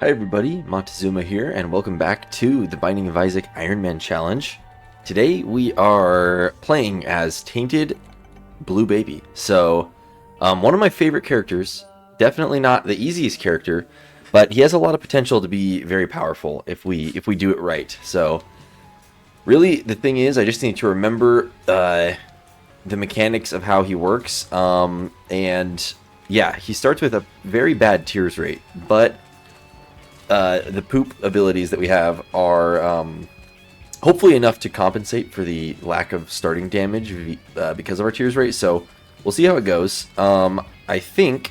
Hi everybody, Montezuma here, and welcome back to the Binding of Isaac Ironman Challenge. Today we are playing as Tainted Blue Baby. So, one of my favorite characters, definitely not the easiest character, but he has a lot of potential to be very powerful if we do it right. So, really, the thing is, I just need to remember the mechanics of how he works, and yeah, he starts with a very bad tears rate, but the poop abilities that we have are hopefully enough to compensate for the lack of starting damage because of our tears rate. So we'll see how it goes. I think,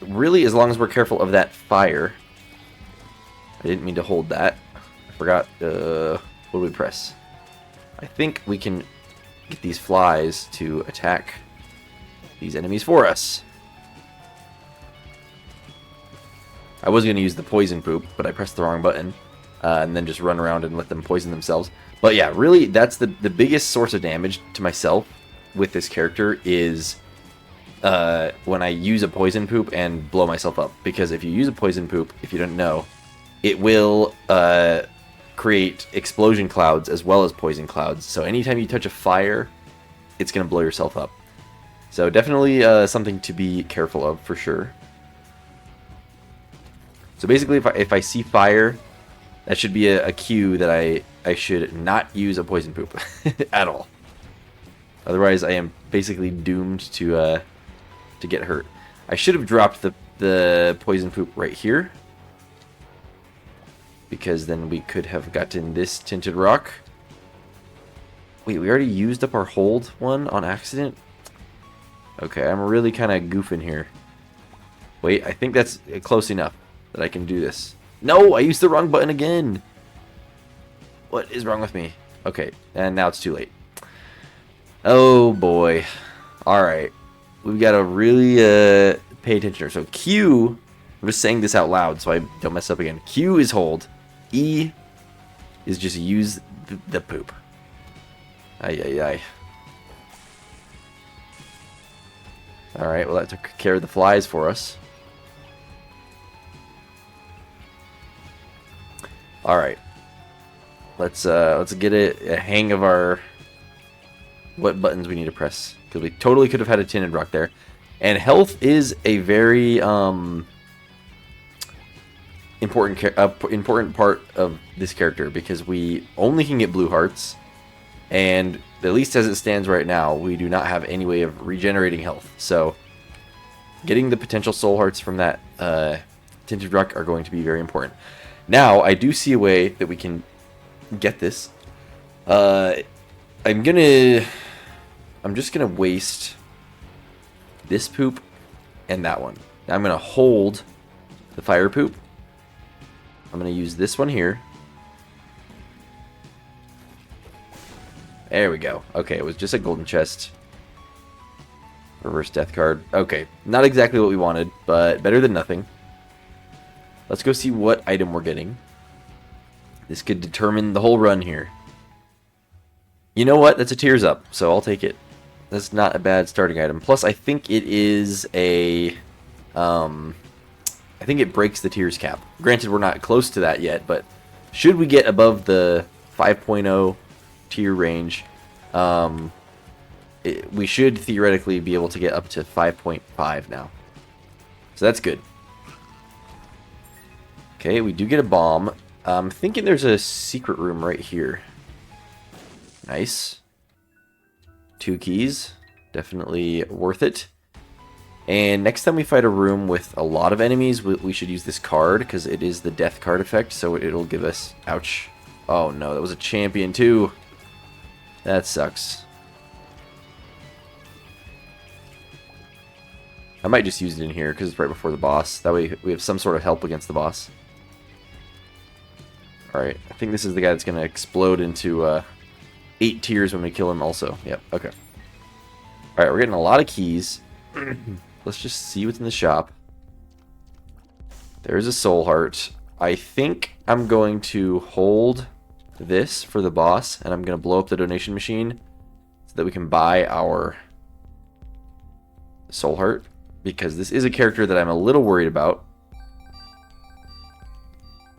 really, as long as we're careful of that fire. I didn't mean to hold that. I forgot. What do we press? I think we can get these flies to attack these enemies for us. I was going to use the poison poop, but I pressed the wrong button, and then just run around and let them poison themselves. But yeah, really, that's the biggest source of damage to myself with this character is when I use a poison poop and blow myself up. Because if you use a poison poop, if you don't know, it will create explosion clouds as well as poison clouds. So anytime you touch a fire, it's going to blow yourself up. So definitely something to be careful of for sure. So basically, if I see fire, that should be a cue that I should not use a poison poop at all. Otherwise, I am basically doomed to get hurt. I should have dropped the poison poop right here, because then we could have gotten this tinted rock. Wait, we already used up our hold one on accident? Okay, I'm really kind of goofing here. Wait, I think that's close enough that I can do this. No, I used the wrong button again. What is wrong with me? Okay, and now it's too late. Oh boy. Alright. We've got to really pay attention here. So Q, I'm just saying this out loud so I don't mess up again. Q is hold. E is just use the poop. Ay, ay, ay. Alright, well that took care of the flies for us. All right, let's get a hang of what buttons we need to press, because we totally could have had a tinted rock there. And health is a very important part of this character, because we only can get blue hearts, and at least as it stands right now, we do not have any way of regenerating health. So getting the potential soul hearts from that tinted rock are going to be very important. Now, I do see a way that we can get this. I'm just gonna waste this poop and that one. Now I'm gonna hold the fire poop. I'm gonna use this one here. There we go. Okay, it was just a golden chest. Reverse death card. Okay, not exactly what we wanted, but better than nothing. Let's go see what item we're getting. This could determine the whole run here. You know what? That's a tears up, so I'll take it. That's not a bad starting item. Plus, I think it is a... I think it breaks the tears cap. Granted, we're not close to that yet, but should we get above the 5.0 tier range, we should theoretically be able to get up to 5.5 now. So that's good. Okay, we do get a bomb. I'm thinking there's a secret room right here. Nice. 2 keys. Definitely worth it. And next time we fight a room with a lot of enemies, we should use this card, because it is the death card effect, so it'll give us... Ouch. Oh no, that was a champion too. That sucks. I might just use it in here, because it's right before the boss. That way we have some sort of help against the boss. Alright, I think this is the guy that's going to explode into 8 tears when we kill him also. Yep, okay. Alright, we're getting a lot of keys. Let's just see what's in the shop. There's a soul heart. I think I'm going to hold this for the boss, and I'm going to blow up the donation machine so that we can buy our soul heart, because this is a character that I'm a little worried about.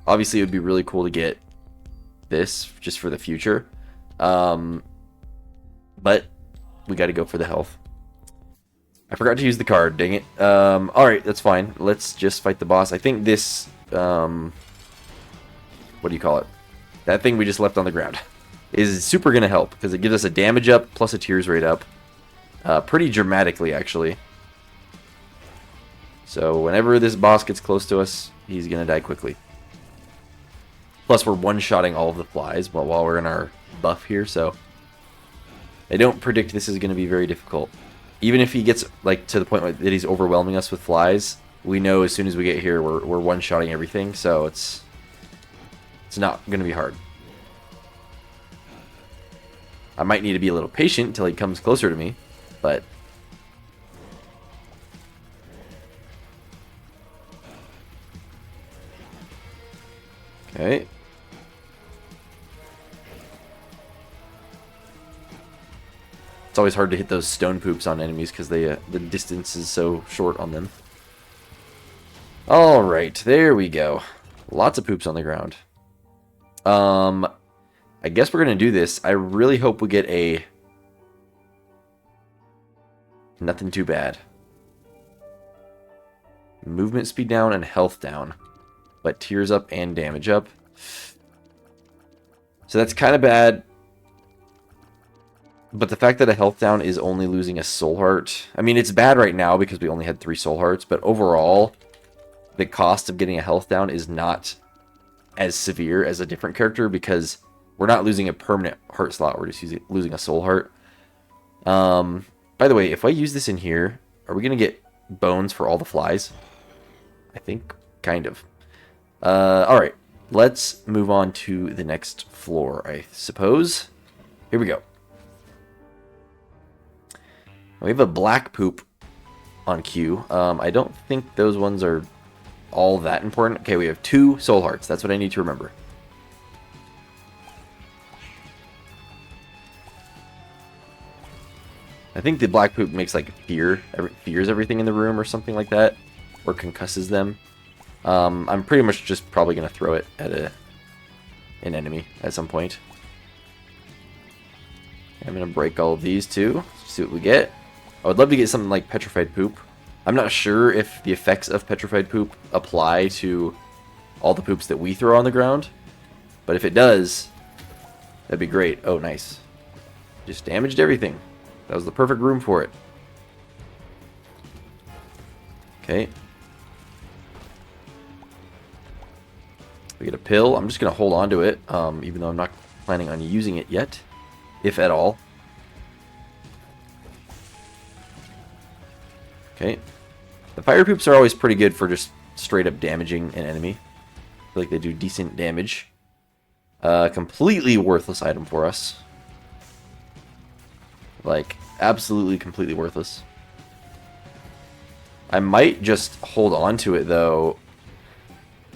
Obviously, it would be really cool to get this just for the future. But we got to go for the health. I forgot to use the card, dang it. Alright, that's fine. Let's just fight the boss. I think this, what do you call it? That thing we just left on the ground is super going to help, because it gives us a damage up plus a tears rate up. Pretty dramatically, actually. So whenever this boss gets close to us, he's going to die quickly. Plus, we're one-shotting all of the flies while we're in our buff here, so I don't predict this is going to be very difficult. Even if he gets like to the point that he's overwhelming us with flies, we know as soon as we get here we're one-shotting everything, so it's not going to be hard. I might need to be a little patient until he comes closer to me, but okay. It's always hard to hit those stone poops on enemies because the distance is so short on them. Alright, there we go. Lots of poops on the ground. I guess we're going to do this. I really hope we get a nothing too bad. Movement speed down and health down. But tears up and damage up. So that's kind of bad. But the fact that a health down is only losing a soul heart... I mean, it's bad right now because we only had 3 soul hearts. But overall, the cost of getting a health down is not as severe as a different character, because we're not losing a permanent heart slot. We're just losing a soul heart. By the way, if I use this in here, are we going to get bones for all the flies? I think kind of. Alright, let's move on to the next floor, I suppose. Here we go. We have a black poop on queue. I don't think those ones are all that important. Okay, we have 2 soul hearts. That's what I need to remember. I think the black poop makes like fears everything in the room or something like that, or concusses them. I'm pretty much just probably gonna throw it at an enemy at some point. I'm gonna break all of these too. See what we get. I would love to get something like petrified poop. I'm not sure if the effects of petrified poop apply to all the poops that we throw on the ground, but if it does, that'd be great. Oh, nice. Just damaged everything. That was the perfect room for it. Okay. We get a pill. I'm just going to hold on to it, even though I'm not planning on using it yet, if at all. Okay. The fire poops are always pretty good for just straight up damaging an enemy. I feel like they do decent damage. Completely worthless item for us. Like, absolutely completely worthless. I might just hold on to it, though,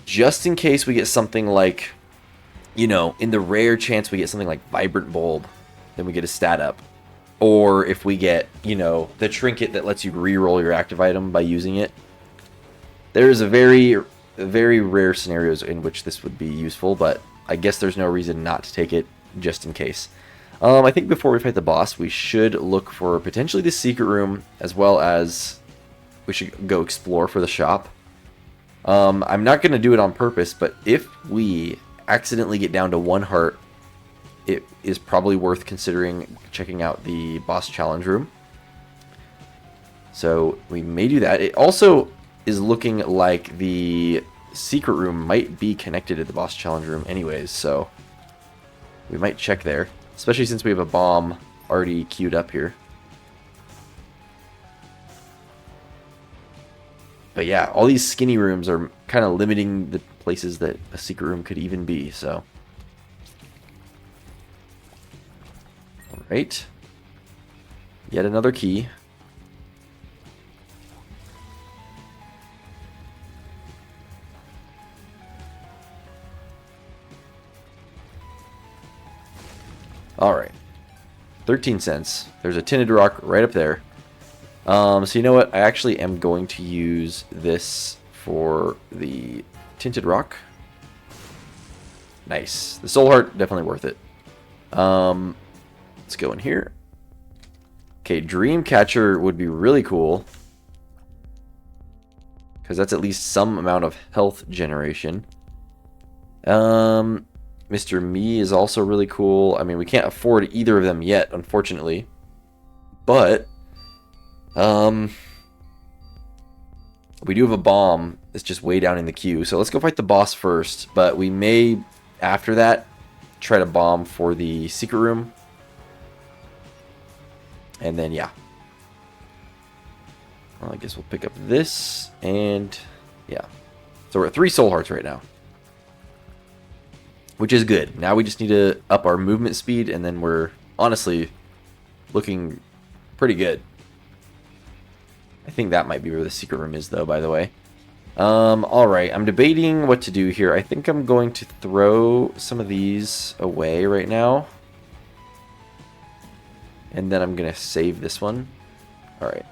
just in case we get something like, you know, in the rare chance we get something like Vibrant Bulb, then we get a stat up. Or if we get, you know, the trinket that lets you re-roll your active item by using it. There's a very rare scenarios in which this would be useful, but I guess there's no reason not to take it just in case. I think before we fight the boss, we should look for potentially the secret room, as well as we should go explore for the shop. I'm not going to do it on purpose, but if we accidentally get down to 1 heart, it is probably worth considering checking out the boss challenge room. So we may do that. It also is looking like the secret room might be connected to the boss challenge room anyways, so we might check there. Especially since we have a bomb already queued up here. But yeah, all these skinny rooms are kind of limiting the places that a secret room could even be, so. Alright. Yet another key. Alright. 13 cents. There's a tinted rock right up there. So you know what? I actually am going to use this for the tinted rock. Nice. The soul heart, definitely worth it. Let's go in here. Okay, Dream Catcher would be really cool. Because that's at least some amount of health generation. Mr. Me is also really cool. I mean, we can't afford either of them yet, unfortunately. But, we do have a bomb that's just way down in the queue. So let's go fight the boss first. But we may, after that, try to bomb for the secret room. And then, yeah. Well, I guess we'll pick up this. And, yeah. So we're at 3 soul hearts right now. Which is good. Now we just need to up our movement speed. And then we're, honestly, looking pretty good. I think that might be where the secret room is, though, by the way. Alright, I'm debating what to do here. I think I'm going to throw some of these away right now. And then I'm going to save this one. Alright.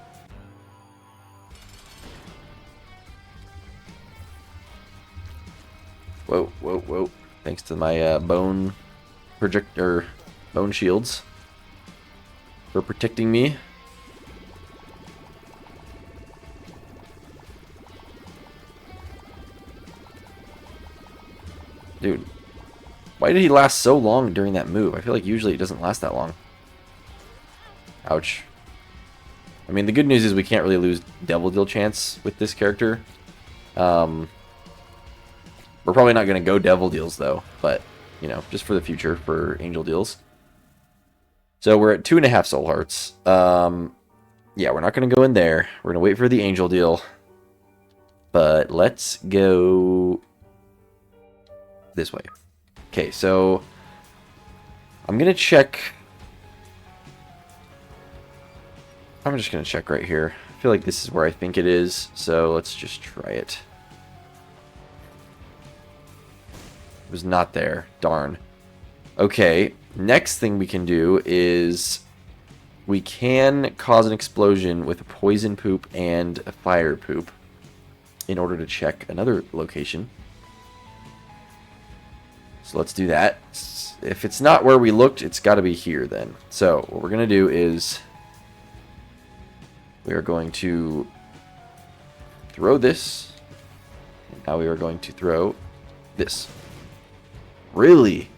Whoa, whoa, whoa. Thanks to my bone shields for protecting me. Dude, why did he last so long during that move? I feel like usually it doesn't last that long. Ouch. I mean, the good news is we can't really lose Devil Deal chance with this character. We're probably not going to go Devil Deals, though. But, you know, just for the future, for Angel Deals. So we're at 2.5 Soul Hearts. Yeah, we're not going to go in there. We're going to wait for the Angel Deal. But let's go this way. Okay, so I'm going to check. I'm just going to check right here. I feel like this is where I think it is. So let's just try it. It was not there. Darn. Okay, next thing we can do is we can cause an explosion with a poison poop and a fire poop in order to check another location. So let's do that. If it's not where we looked, it's got to be here then. So what we're going to do is we are going to throw this. And now we are going to throw this. Really?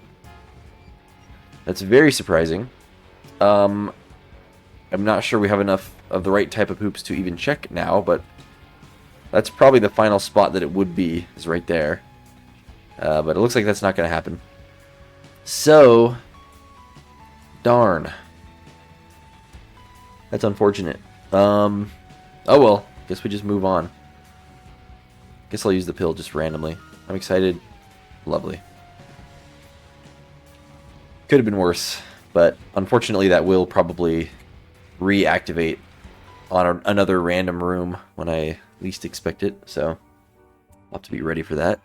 That's very surprising. I'm not sure we have enough of the right type of hoops to even check now, but that's probably the final spot that it would be, is right there. But it looks like that's not going to happen. So, darn. That's unfortunate. Oh well, guess we just move on. Guess I'll use the pill just randomly. I'm excited. Lovely. Could have been worse, but unfortunately that will probably reactivate on another random room when I least expect it, so I'll have to be ready for that.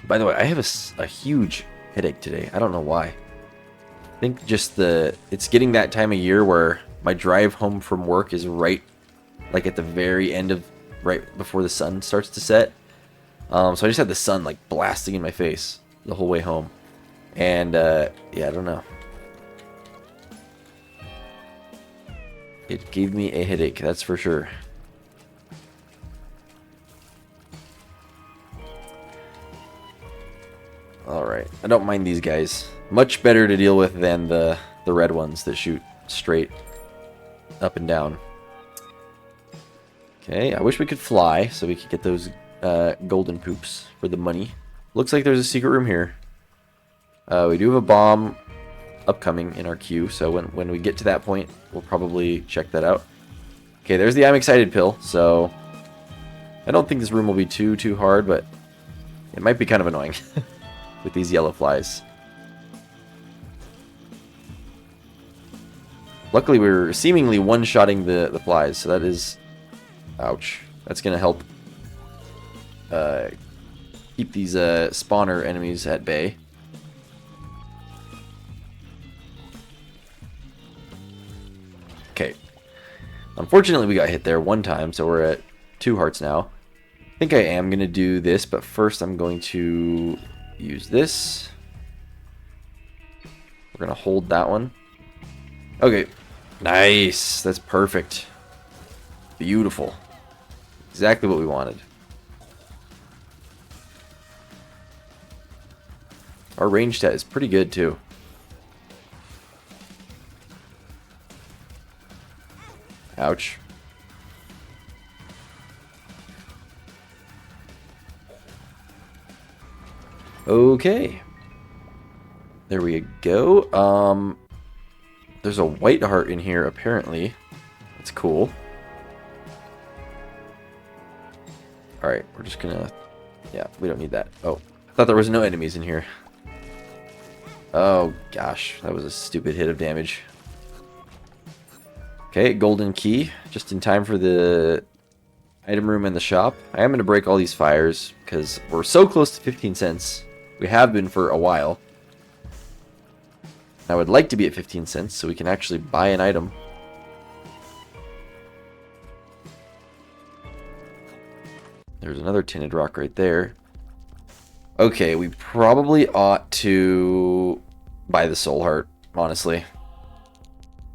By the way, I have a huge headache today. I don't know why. I think just it's getting that time of year where my drive home from work is right, like at the very end of, right before the sun starts to set. So I just had the sun like blasting in my face the whole way home. And, yeah, I don't know. It gave me a headache, that's for sure. Alright, I don't mind these guys. Much better to deal with than the red ones that shoot straight up and down. Okay, I wish we could fly so we could get those golden poops for the money. Looks like there's a secret room here. We do have a bomb upcoming in our queue, so when we get to that point, we'll probably check that out. Okay, there's the I'm excited pill, so I don't think this room will be too hard, but it might be kind of annoying with these yellow flies. Luckily, we're seemingly one-shotting the flies, so that is... Ouch. That's going to help keep these spawner enemies at bay. Okay. Unfortunately, we got hit there one time, so we're at 2 hearts now. I think I am going to do this, but first I'm going to use this. We're going to hold that one. Okay. Nice. That's perfect. Beautiful. Exactly what we wanted. Our range stat is pretty good, too. Ouch. Okay. There we go. There's a white heart in here, apparently. That's cool. Alright, we're just gonna... Yeah, we don't need that. Oh, I thought there was no enemies in here. Oh, gosh. That was a stupid hit of damage. Okay, golden key. Just in time for the item room in the shop. I am going to break all these fires, because we're so close to 15 cents. We have been for a while. I would like to be at 15 cents so we can actually buy an item. There's another tinted rock right there. Okay, we probably ought to buy the soul heart, honestly.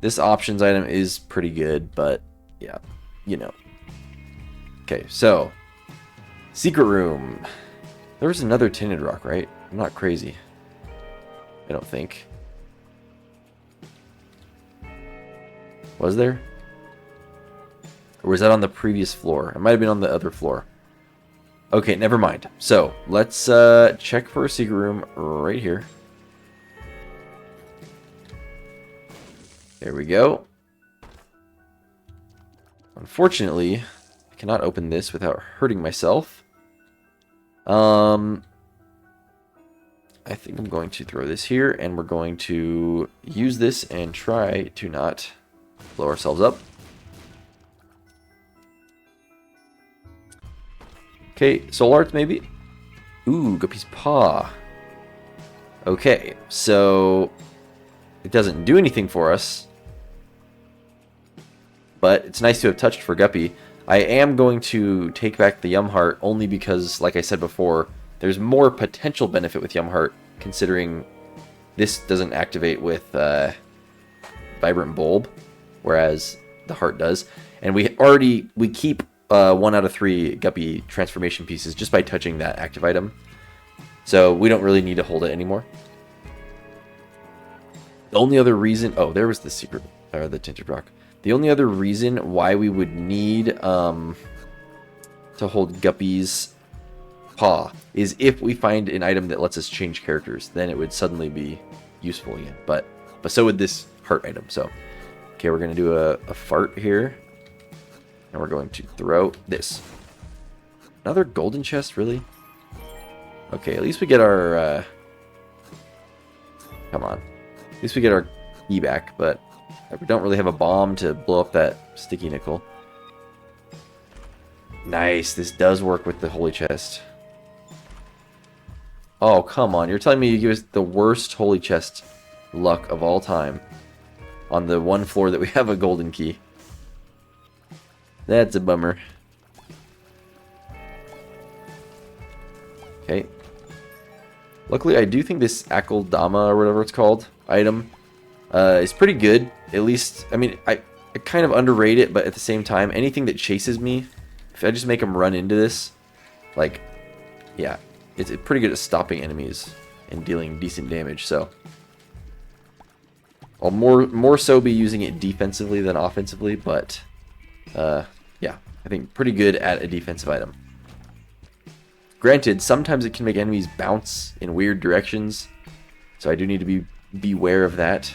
This options item is pretty good, but yeah, you know. Okay, so secret room. There was another tinted rock, right? I'm not crazy. I don't think. Was there? Or was that on the previous floor? It might have been on the other floor. Okay, never mind. So, let's check for a secret room right here. There we go. Unfortunately, I cannot open this without hurting myself. I think I'm going to throw this here, and we're going to use this and try to not blow ourselves up. Okay, soul arts maybe? Ooh, Guppy's Paw. Okay, so it doesn't do anything for us, but it's nice to have touched for Guppy. I am going to take back the Yum Heart only because, like I said before, there's more potential benefit with Yum Heart, considering this doesn't activate with Vibrant Bulb, whereas the heart does. And we keep 1 out of 3 Guppy transformation pieces just by touching that active item. So we don't really need to hold it anymore. The only other reason... Oh, there was the secret... Or the tinted rock. The only other reason why we would need to hold Guppy's Paw is if we find an item that lets us change characters. Then it would suddenly be useful again. But so would this heart item. So, okay, we're going to do a fart here. And we're going to throw this. Another golden chest, really? Okay, at least we get our... Come on. At least we get our key back, but we don't really have a bomb to blow up that sticky nickel. Nice, this does work with the holy chest. Oh, come on. You're telling me you give us the worst holy chest luck of all time on the one floor that we have a golden key. That's a bummer. Okay. Luckily, I do think this Akeldama, or whatever it's called, item is pretty good. At least, I mean, I kind of underrate it, but at the same time, anything that chases me, if I just make them run into this, like, yeah, it's pretty good at stopping enemies and dealing decent damage, so I'll more so be using it defensively than offensively, but yeah, I think pretty good at a defensive item. Granted, sometimes it can make enemies bounce in weird directions, so I do need to beware of that.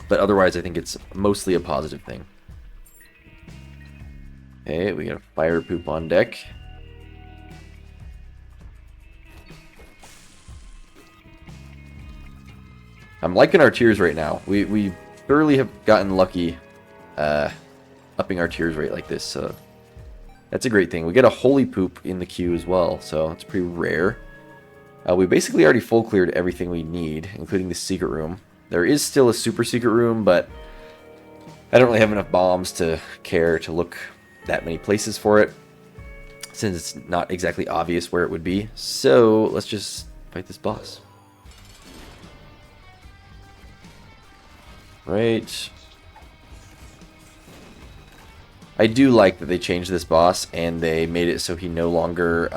But otherwise, I think it's mostly a positive thing. Okay, we got a fire poop on deck. I'm liking our tiers right now. We thoroughly have gotten lucky upping our tiers rate like this, so that's a great thing. We get a holy poop in the queue as well, so it's pretty rare. We basically already full cleared everything we need, including the secret room. There is still a super secret room, but I don't really have enough bombs to care to look that many places for it, since it's not exactly obvious where it would be. So let's just fight this boss. Right. I do like that they changed this boss and they made it so he no longer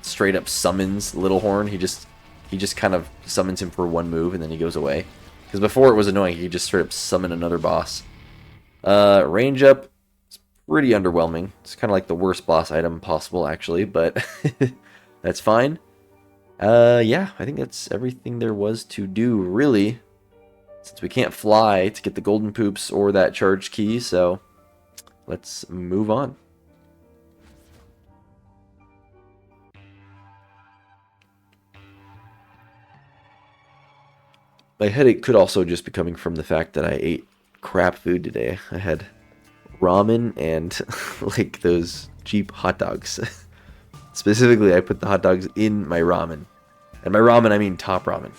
straight up summons Littlehorn. He just kind of summons him for one move and then he goes away. Because before it was annoying, he could just straight up summon another boss. Range up is pretty underwhelming. It's kind of like the worst boss item possible, actually, but that's fine. Yeah, I think that's everything there was to do, really. Since we can't fly to get the golden poops or that charge key, so let's move on. My headache could also just be coming from the fact that I ate crap food today. I had ramen and like those cheap hot dogs. Specifically, I put the hot dogs in my ramen. And by ramen, I mean top ramen.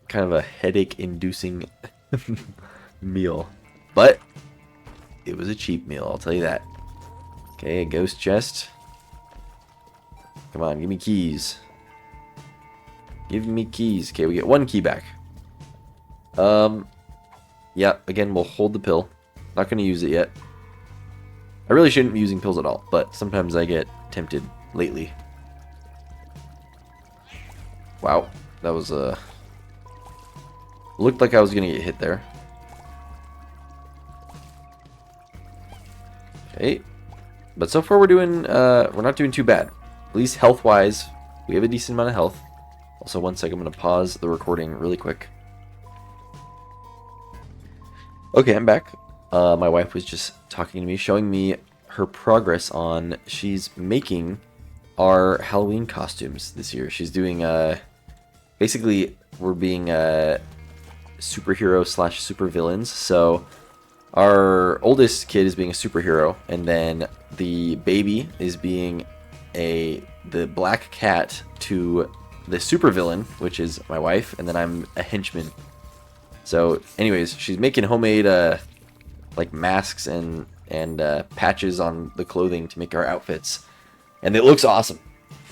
Kind of a headache-inducing meal. But it was a cheap meal, I'll tell you that. Okay, a ghost chest. Come on, give me keys. Give me keys. Okay, we get one key back. Yeah, again, we'll hold the pill. Not going to use it yet. I really shouldn't be using pills at all, but sometimes I get tempted lately. Wow, that was looked like I was going to get hit there. Okay. But so far we're not doing too bad. At least health-wise, we have a decent amount of health. Also, one second, I'm going to pause the recording really quick. Okay, I'm back. My wife was just talking to me, showing me her progress on... She's making our Halloween costumes this year. She's doing, basically, we're being superhero slash supervillains. So, our oldest kid is being a superhero, and then the baby is being the black cat to the supervillain, which is my wife, and then I'm a henchman. So, anyways, she's making homemade like masks and patches on the clothing to make our outfits, and it looks awesome.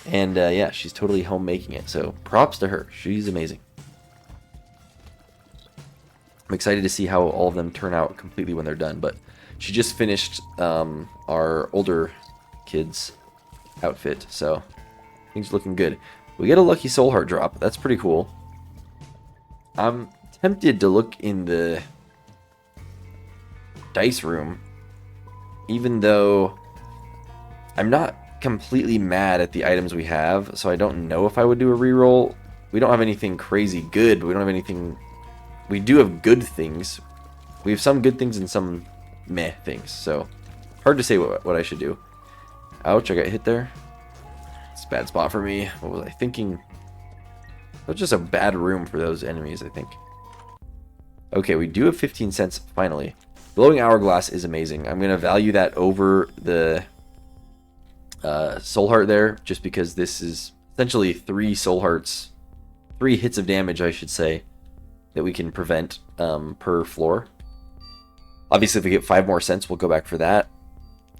And yeah, she's totally home making it. So, props to her. She's amazing. I'm excited to see how all of them turn out completely when they're done. But she just finished our older kid's outfit, so things looking good. We get a lucky soul heart drop. That's pretty cool. I'm tempted to look in the dice room, even though I'm not completely mad at the items we have, so I don't know if I would do a reroll. We don't have anything crazy good, but we don't have anything... We do have good things. We have some good things and some meh things, so hard to say what I should do. Ouch, I got hit there. It's a bad spot for me. What was I thinking? It was just a bad room for those enemies, I think. Okay, we do have 15 cents, finally. Glowing Hourglass is amazing. I'm going to value that over the Soul Heart there, just because this is essentially 3 Soul Hearts, 3 hits of damage, I should say, that we can prevent per floor. Obviously, if we get 5 more cents, we'll go back for that.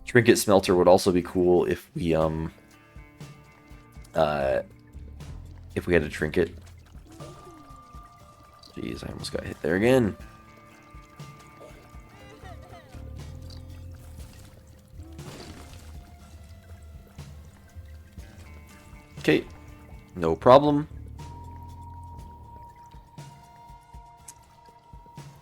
Trinket Smelter would also be cool if we had a trinket. Jeez, I almost got hit there again. Okay, no problem.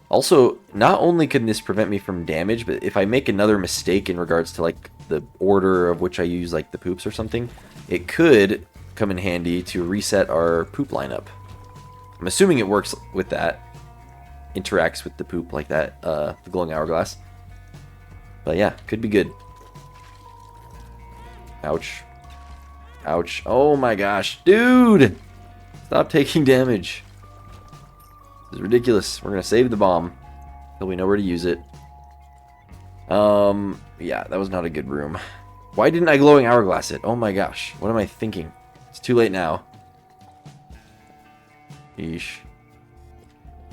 Also, not only can this prevent me from damage, but if I make another mistake in regards to like the order of which I use like the poops or something, it could come in handy to reset our poop lineup. I'm assuming it works with that. Interacts with the poop like that, the glowing hourglass. But yeah, could be good. Ouch. Ouch. Oh my gosh. Dude! Stop taking damage. This is ridiculous. We're gonna save the bomb until we know where to use it. Yeah, that was not a good room. Why didn't I glowing hourglass it? Oh my gosh. What am I thinking? It's too late now. Yeesh.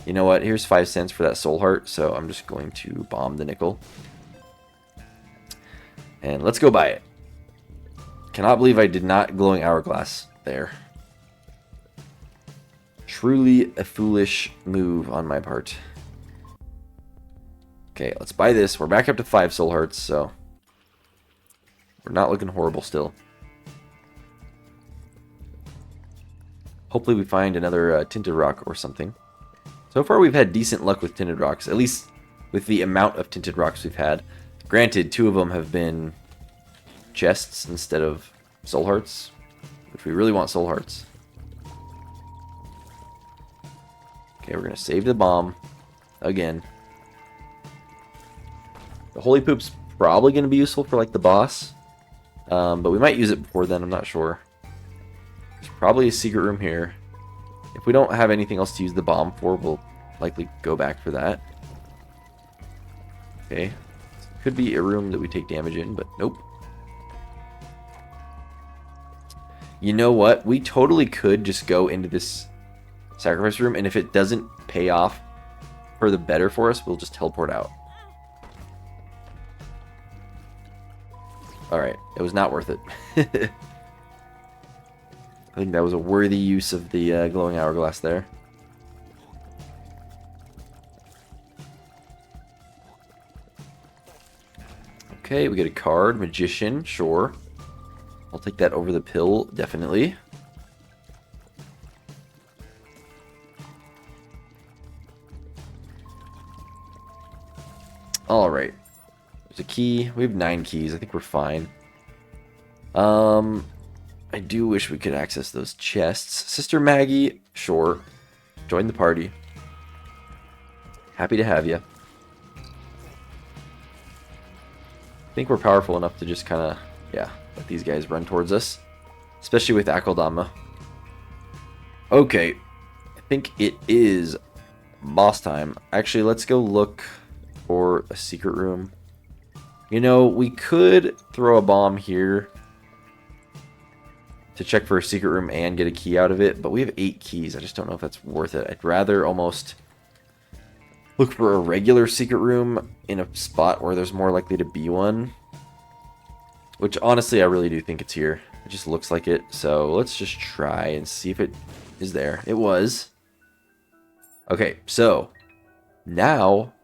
You know what? Here's 5 cents for that soul heart, so I'm just going to bomb the nickel. And let's go buy it. Cannot believe I did not glowing hourglass there. Truly a foolish move on my part. Okay, let's buy this. We're back up to 5 soul hearts, so we're not looking horrible still. Hopefully we find another tinted rock or something. So far we've had decent luck with tinted rocks, at least with the amount of tinted rocks we've had. Granted, 2 of them have been chests instead of soul hearts, which we really want soul hearts. Okay, we're going to save the bomb again. The holy poop's probably going to be useful for like the boss, but we might use it before then, I'm not sure. There's probably a secret room here. If we don't have anything else to use the bomb for, we'll likely go back for that. Okay. Could be a room that we take damage in, but nope. You know what? We totally could just go into this sacrifice room, and if it doesn't pay off for the better for us, we'll just teleport out. Alright, it was not worth it. I think that was a worthy use of the glowing hourglass there. Okay, we get a card. Magician, sure. I'll take that over the pill, definitely. Alright. There's a key. We have 9 keys. I think we're fine. I do wish we could access those chests. Sister Maggie, sure. Join the party. Happy to have you. I think we're powerful enough to just kind of, yeah, let these guys run towards us. Especially with Akeldama. Okay. I think it is boss time. Actually, let's go look for a secret room. You know, we could throw a bomb here to check for a secret room and get a key out of it, but we have 8 keys. I just don't know if that's worth it. I'd rather almost look for a regular secret room in a spot where there's more likely to be one. Which, honestly, I really do think it's here. It just looks like it. So let's just try and see if it is there. It was. Okay, so now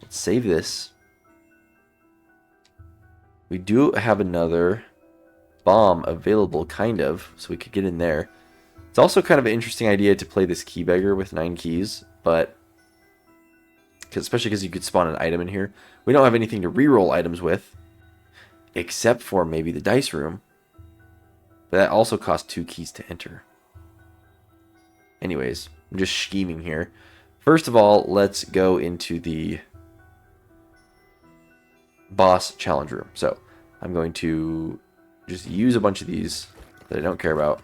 let's save this. We do have another bomb available, kind of, so we could get in there. It's also kind of an interesting idea to play this key beggar with 9 keys, but especially because you could spawn an item in here. We don't have anything to reroll items with, except for maybe the dice room. But that also costs 2 keys to enter. Anyways, I'm just scheming here. First of all, let's go into the boss challenge room. So I'm going to just use a bunch of these that I don't care about.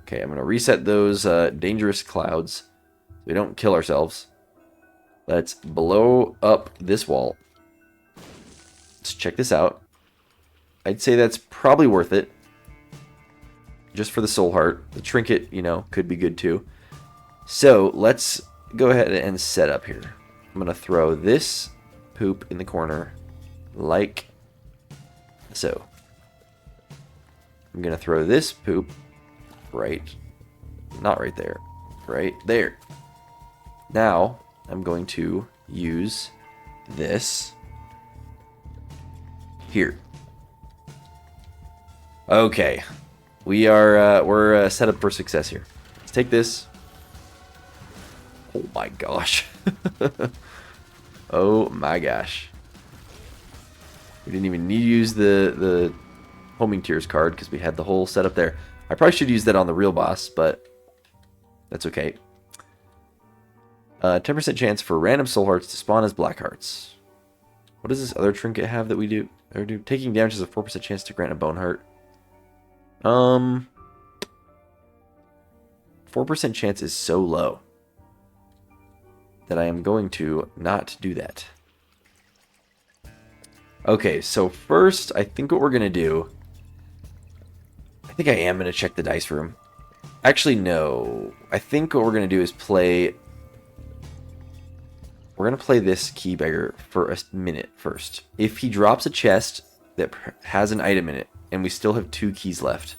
Okay, I'm going to reset those dangerous clouds so we don't kill ourselves. Let's blow up this wall. Let's check this out. I'd say that's probably worth it. Just for the soul heart. The trinket, you know, could be good too. So let's go ahead and set up here. I'm going to throw this poop in the corner like so. I'm going to throw this poop not right there, right there. Now I'm going to use this here. Okay, we're set up for success here. Let's take this. Oh my gosh. Oh my gosh. We didn't even need to use the homing tears card because we had the whole setup there. I probably should use that on the real boss, but that's okay. 10% chance for random soul hearts to spawn as black hearts. What does this other trinket have that we do? Taking damage has a 4% chance to grant a bone heart. 4% chance is so low that I am going to not do that. Okay, so first, I think what we're going to do, I think I am going to check the dice room. Actually, no. I think what we're going to do is play... We're going to play this key beggar for a minute first. If he drops a chest that has an item in it, and we still have 2 keys left,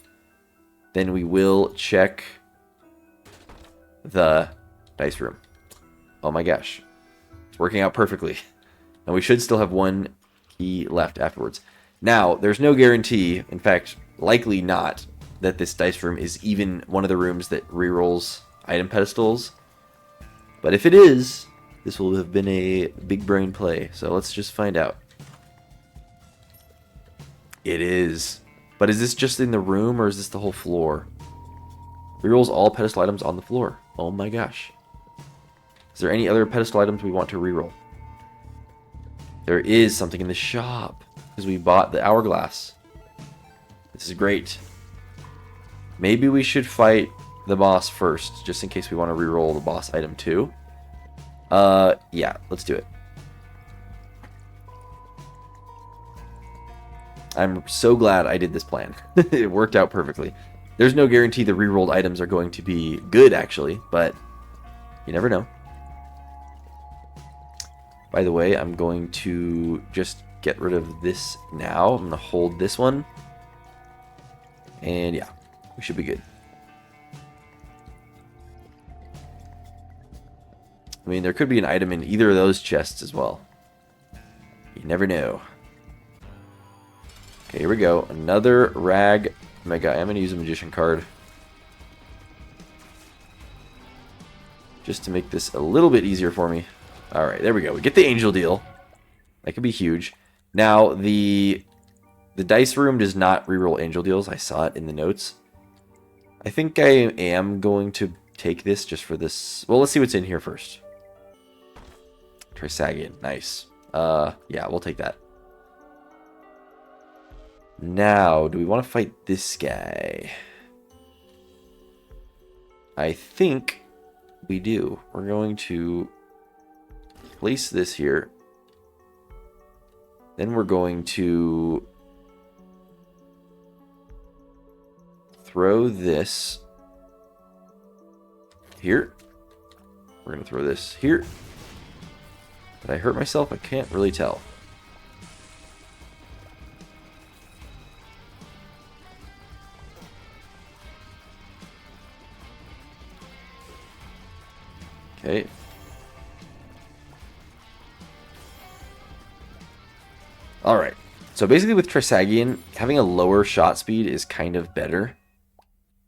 then we will check the dice room. Oh my gosh. It's working out perfectly. And we should still have 1 key left afterwards. Now, there's no guarantee, in fact, likely not, that this dice room is even one of the rooms that rerolls item pedestals. But if it is, this will have been a big brain play. So let's just find out. It is. But is this just in the room or is this the whole floor? Rerolls all pedestal items on the floor. Oh my gosh. Is there any other pedestal items we want to reroll? There is something in the shop because we bought the hourglass. This is great. Maybe we should fight the boss first, just in case we want to reroll the boss item too. Yeah, let's do it. I'm so glad I did this plan. It worked out perfectly. There's no guarantee the rerolled items are going to be good, actually, but you never know. By the way, I'm going to just get rid of this now. I'm going to hold this one. And yeah, we should be good. I mean, there could be an item in either of those chests as well. You never know. Okay, here we go. Another rag mega. I'm going to use a magician card. Just to make this a little bit easier for me. Alright, there we go. We get the angel deal. That could be huge. Now, the dice room does not reroll angel deals. I saw it in the notes. I think I am going to take this just for this. Well, let's see what's in here first. Trisagion. Nice. Yeah, we'll take that. Now, do we want to fight this guy? I think we do. We're going to place this here. Then we're going to throw this here. We're going to throw this here. Did I hurt myself? I can't really tell. Okay. Alright. So basically with Trisagion, having a lower shot speed is kind of better.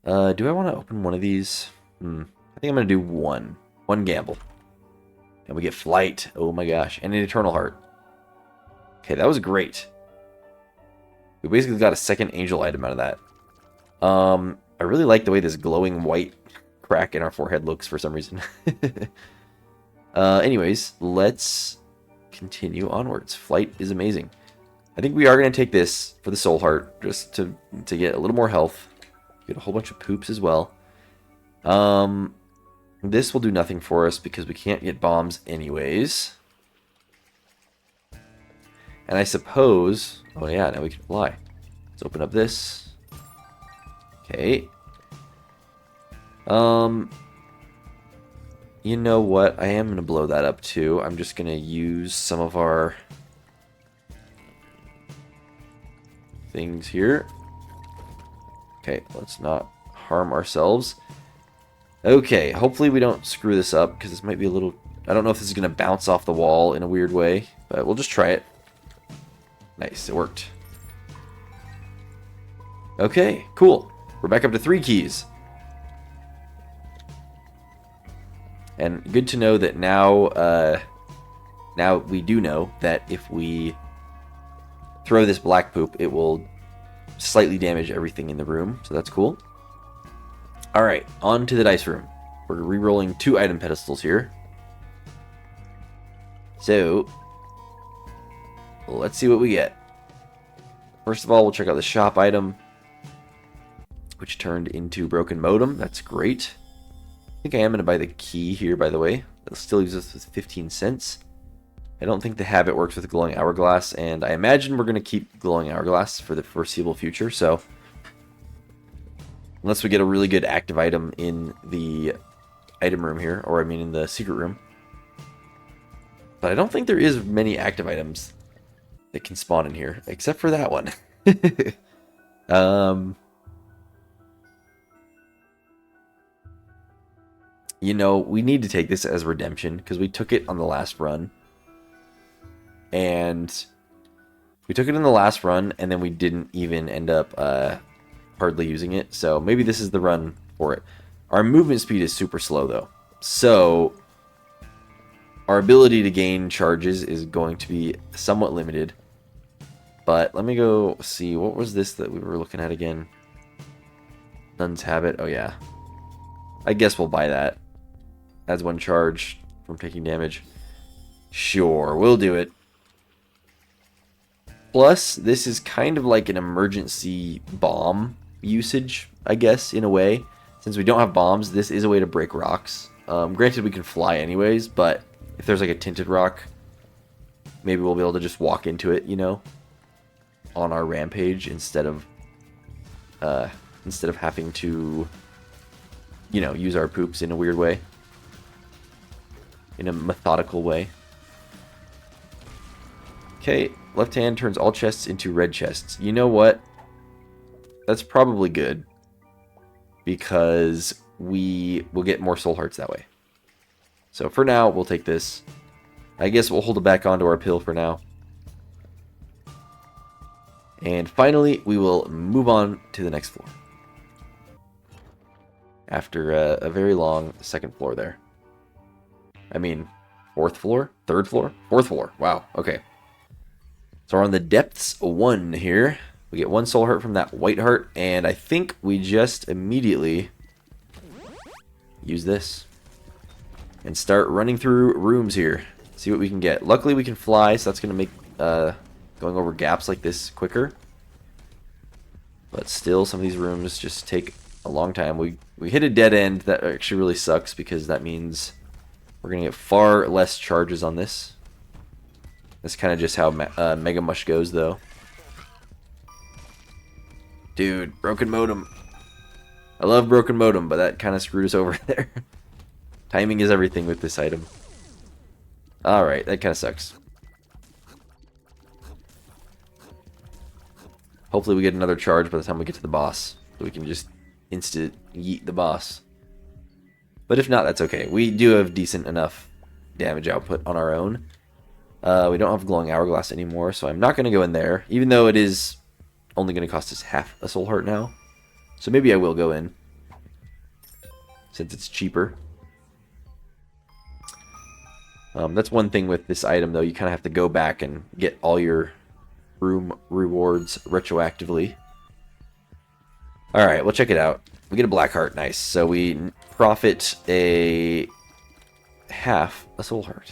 Do I want to open one of these? I think I'm going to do one. One gamble. And we get flight. Oh my gosh. And an eternal heart. Okay, that was great. We basically got a second angel item out of that. I really like the way this glowing white crack in our forehead looks for some reason. Anyways, let's continue onwards. Flight is amazing. I think we are going to take this for the soul heart, just to get a little more health. Get a whole bunch of poops as well. This will do nothing for us because we can't get bombs anyways. And I suppose... Oh yeah, now we can fly. Let's open up this. Okay. You know what? I am going to blow that up too. I'm just going to use some of our things here. Okay, let's not harm ourselves. Okay, hopefully we don't screw this up because this might be a little... I don't know if this is going to bounce off the wall in a weird way, but we'll just try it. Nice, it worked. Okay, cool. We're back up to 3 keys. And good to know that now, now we do know that if we throw this black poop, it will slightly damage everything in the room. So that's cool. Alright, on to the dice room. We're re-rolling 2 item pedestals here. So, let's see what we get. First of all, we'll check out the shop item, which turned into broken modem. That's great. I think I am going to buy the key here, by the way. It'll still leaves us with 15 cents. I don't think the habit works with the glowing hourglass, and I imagine we're going to keep glowing hourglass for the foreseeable future, so Unless we get a really good active item in the item room here, or I mean in the secret room. But I don't think there is many active items that can spawn in here, except for that one. You know, we need to take this as redemption, because we took it on the last run. And we took it in the last run, and then we didn't even end up hardly using it. So maybe this is the run for it. Our movement speed is super slow, though. So our ability to gain charges is going to be somewhat limited. But let me go see. What was this that we were looking at again? Nun's Habit. Oh, yeah. I guess we'll buy that. Adds 1 charge from taking damage. Sure, we'll do it. Plus, this is kind of like an emergency bomb usage, I guess, in a way. Since we don't have bombs, this is a way to break rocks. Granted, we can fly anyways, but if there's like a tinted rock, maybe we'll be able to just walk into it, you know, on our rampage instead of having to, you know, use our poops in a weird way, in a methodical way. Okay, left hand turns all chests into red chests. You know what? That's probably good, because we will get more soul hearts that way. So for now, we'll take this. I guess we'll hold it back onto our pill for now. And finally, we will move on to the next floor. After a very long second floor there. I mean, 4th floor? 3rd floor? 4th floor. Wow, okay. So we're on the depths 1 here. We get 1 soul heart from that white heart, and I think we just immediately use this and start running through rooms here. See what we can get. Luckily we can fly, so that's going to make going over gaps like this quicker. But still, some of these rooms just take a long time. We hit a dead end. That actually really sucks, because that means we're going to get far less charges on this. That's kind of just how Mega Mush goes, though. Dude, broken modem. I love broken modem, but that kind of screwed us over there. Timing is everything with this item. Alright, that kind of sucks. Hopefully we get another charge by the time we get to the boss, so we can just instant yeet the boss. But if not, that's okay. We do have decent enough damage output on our own. We don't have glowing hourglass anymore, so I'm not going to go in there, even though it is only going to cost us half a soul heart now. So maybe I will go in, since it's cheaper. That's one thing with this item, though. You kind of have to go back and get all your room rewards retroactively. Alright, we'll check it out. We get a black heart, nice. So we profit a half a soul heart.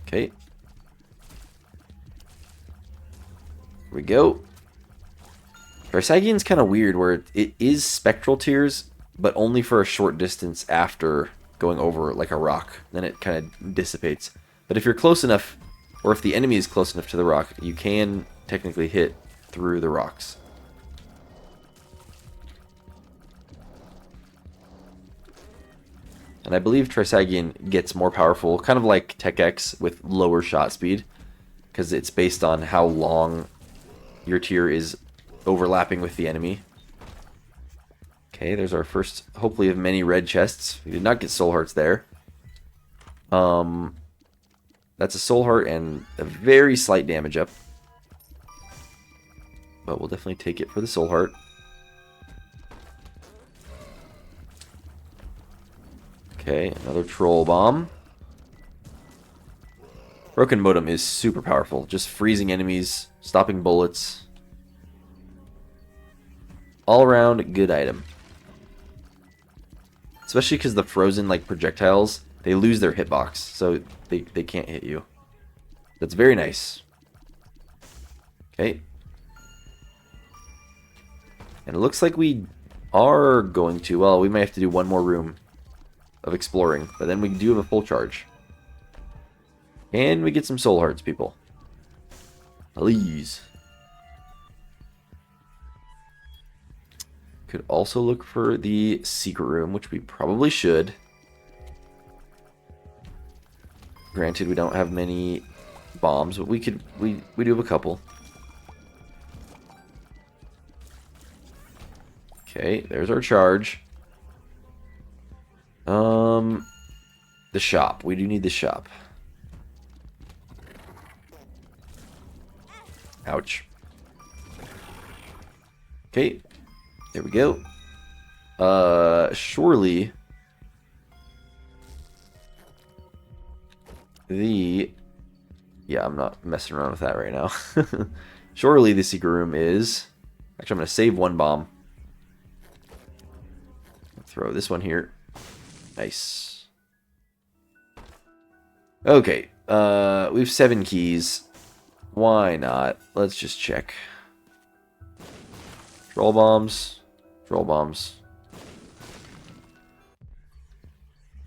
Okay. Here we go. Trisagian's kind of weird, where it is spectral tears, but only for a short distance after going over like a rock. Then it kind of dissipates. But if you're close enough, or if the enemy is close enough to the rock, you can technically hit through the rocks. And I believe Trisagian gets more powerful, kind of like Tech X, with lower shot speed, because it's based on how long your tier is overlapping with the enemy. Okay, there's our first, hopefully, of many red chests. We did not get soul hearts there. That's a soul heart and a very slight damage up. But we'll definitely take it for the soul heart. Okay, another troll bomb. Broken modem is super powerful. Just freezing enemies, stopping bullets. All around good item. Especially because the frozen like projectiles, they lose their hitbox, so they can't hit you. That's very nice. Okay. And it looks like we are going to, well, we might have to do one more room of exploring, but then we do have a full charge. And we get some soul hearts, people. Please. Could also look for the secret room, which we probably should. Granted, we don't have many bombs, but we do have a couple. Okay, there's our charge. The shop. We do need the shop. Ouch. Okay, there we go. Surely yeah, I'm not messing around with that right now. Surely the secret room is... Actually, I'm going to save one bomb. Throw this one here. Nice. Okay, we have 7 keys. Why not? Let's just check. Troll bombs. Troll bombs.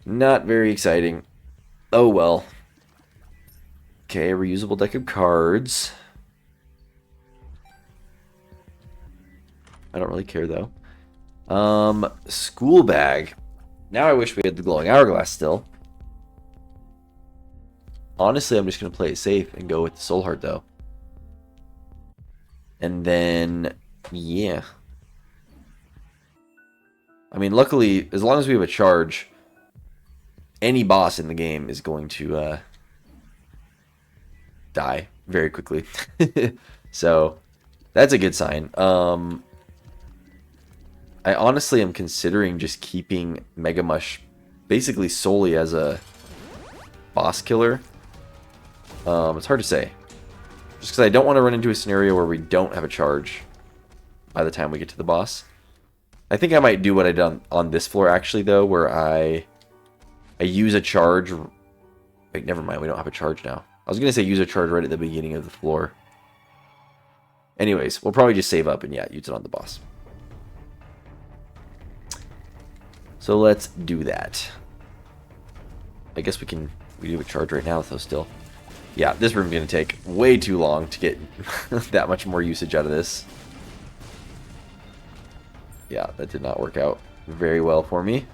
Not very exciting. Oh well. Okay, a reusable deck of cards. I don't really care though. School bag. Now I wish we had the glowing hourglass still. Honestly, I'm just going to play it safe and go with the soul heart though. And then, yeah. I mean, luckily, as long as we have a charge, any boss in the game is going to die very quickly. So, that's a good sign. I honestly am considering just keeping Mega Mush basically solely as a boss killer. It's hard to say. Just because I don't want to run into a scenario where we don't have a charge by the time we get to the boss. I think I might do what I done on this floor actually though, where I use a charge. Wait, never mind, we don't have a charge now. I was going to say use a charge right at the beginning of the floor. Anyways, we'll probably just save up and yeah, use it on the boss. So let's do that. I guess we do have a charge right now though still. Yeah, this room's going to take way too long to get that much more usage out of this. Yeah, that did not work out very well for me.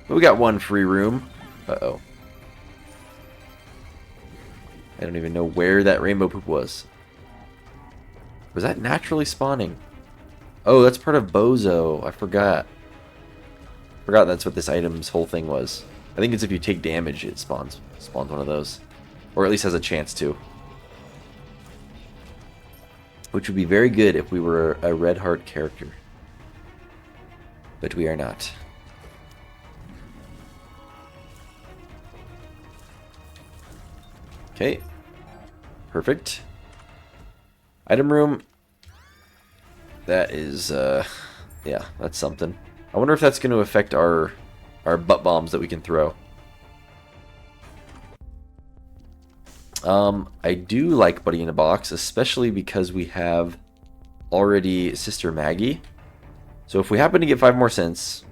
But we got one free room. Uh-oh. I don't even know where that rainbow poop was. Was that naturally spawning? Oh, that's part of Bozo. I forgot. Forgot that's what this item's whole thing was. I think it's if you take damage, it spawns one of those. Or at least has a chance to. Which would be very good if we were a red heart character. But we are not. Okay. Perfect. Item room. That is, yeah, that's something. I wonder if that's going to affect our butt bombs that we can throw. I do like Buddy in a Box, especially because we have already Sister Maggie. So if we happen to get 5 more cents,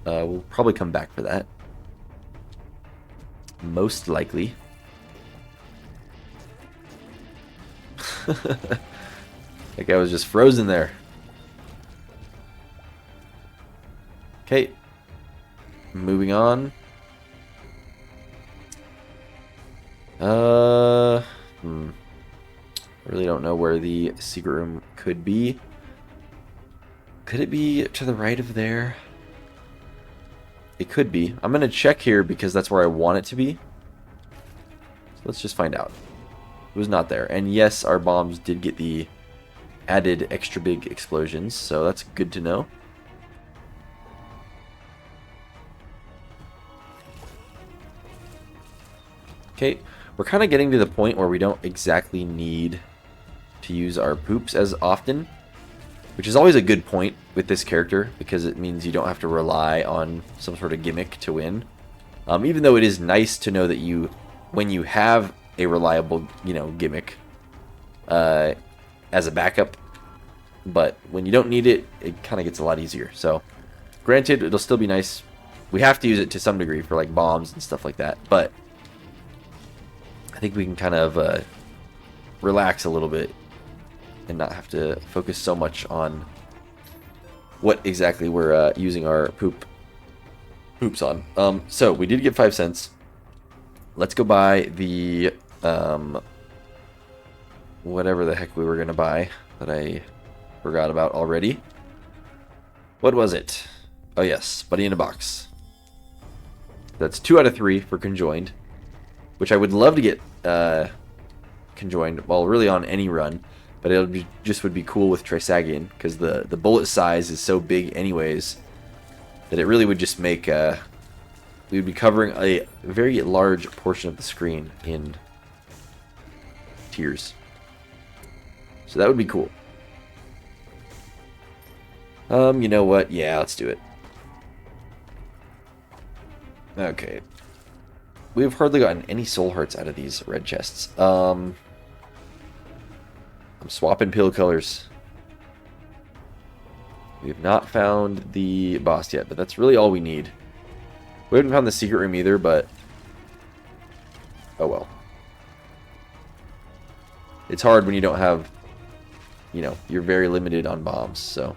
we'll probably come back for that. Most likely. That guy was just frozen there. Okay. Moving on. I really don't know where the secret room could be. Could it be to the right of there? It could be. I'm going to check here because that's where I want it to be. So let's just find out. It was not there. And yes, our bombs did get the added extra big explosions, so that's good to know. Okay, we're kind of getting to the point where we don't exactly need to use our poops as often, which is always a good point with this character because it means you don't have to rely on some sort of gimmick to win. Even though it is nice to know that when you have a reliable, gimmick as a backup, but when you don't need it, it kind of gets a lot easier. So, granted, it'll still be nice. We have to use it to some degree for like bombs and stuff like that, but I think we can kind of relax a little bit and not have to focus so much on what exactly we're using our poops on. So we did get 5 cents. Let's go buy the whatever the heck we were gonna buy that I forgot about already. What was it? Oh yes, Buddy in a Box. That's 2 out of 3 for conjoined, which I would love to get conjoined. Well, really on any run, but just would be cool with Trisagion because the bullet size is so big, anyways, that it really would just make we would be covering a very large portion of the screen in tiers. So that would be cool. You know what? Yeah, let's do it. Okay. We've hardly gotten any soul hearts out of these red chests. I'm swapping pill colors. We have not found the boss yet, but that's really all we need. We haven't found the secret room either, but oh well. It's hard when you don't have, you know, you're very limited on bombs, so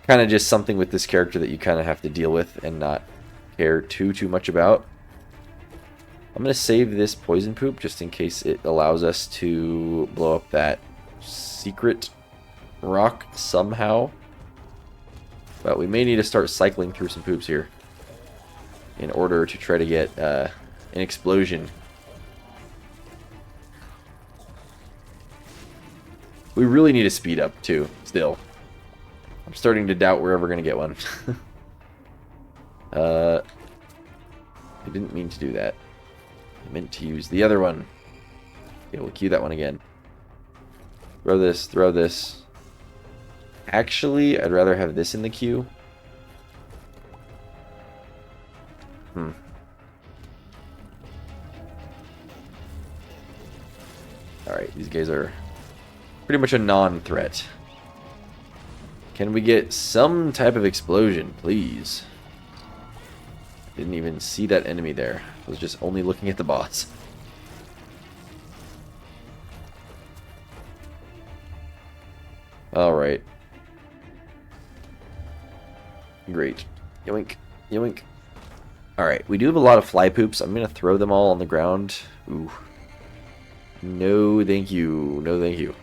kind of just something with this character that you kind of have to deal with and not care too much about. I'm going to save this poison poop just in case it allows us to blow up that secret rock somehow. But we may need to start cycling through some poops here in order to try to get an explosion. We really need to speed up too, still. I'm starting to doubt we're ever going to get one. I didn't mean to do that. I meant to use the other one. Okay, we'll cue that one again. Throw this, throw this. Actually, I'd rather have this in the queue. Alright, these guys are pretty much a non-threat. Can we get some type of explosion, please? Didn't even see that enemy there. I was just only looking at the boss. Alright. Great. Yoink. Yoink. Alright, we do have a lot of fly poops. I'm going to throw them all on the ground. Ooh. No, thank you. No, thank you.